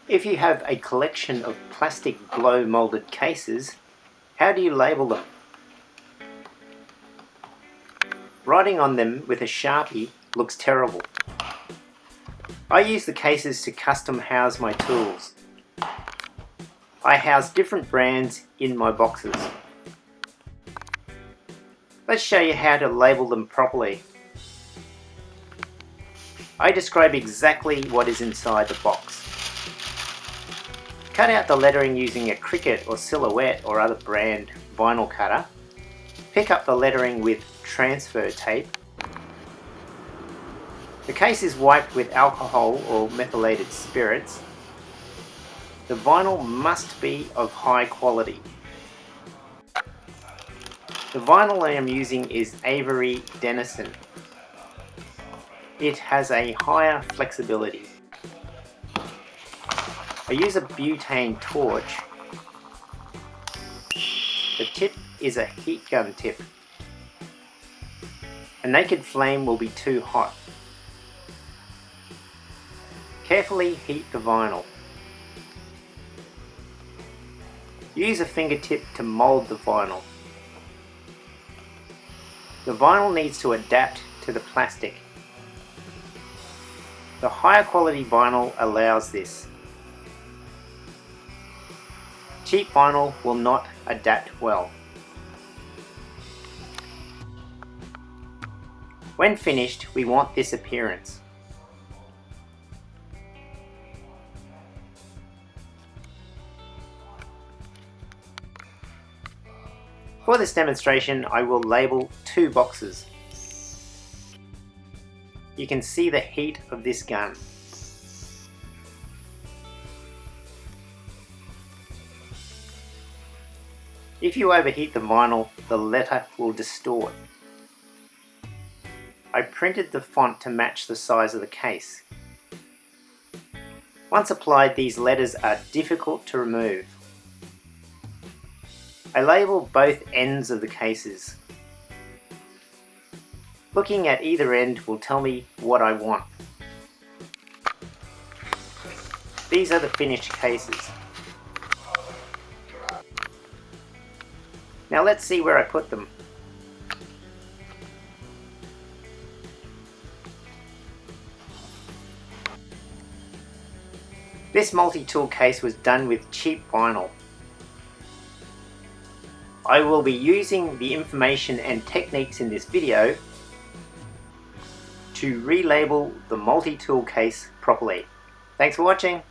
If you have a collection of plastic blow molded cases, how do you label them? Writing on them with a Sharpie looks terrible. I use the cases to custom house my tools. I house different brands in my boxes. Let's show you how to label them properly. I describe exactly what is inside the box. Cut out the lettering using a Cricut or Silhouette or other brand vinyl cutter. Pick up the lettering with transfer tape. The case is wiped with alcohol or methylated spirits. The vinyl must be of high quality. The vinyl I am using is Avery Dennison. It has a higher flexibility. I use a butane torch. The tip is a heat gun tip. A naked flame will be too hot. Carefully heat the vinyl. Use a fingertip to mold the vinyl. The vinyl needs to adapt to the plastic. The higher quality vinyl allows this. Cheap vinyl will not adapt well. When finished, we want this appearance. For this demonstration, I will label 2 boxes. You can see the heat of this gun. If you overheat the vinyl, the letter will distort. I printed the font to match the size of the case. Once applied, these letters are difficult to remove. I label both ends of the cases. Looking at either end will tell me what I want. These are the finished cases. Now let's see where I put them. This multi-tool case was done with cheap vinyl. I will be using the information and techniques in this video to relabel the multi-tool case properly. Thanks for watching.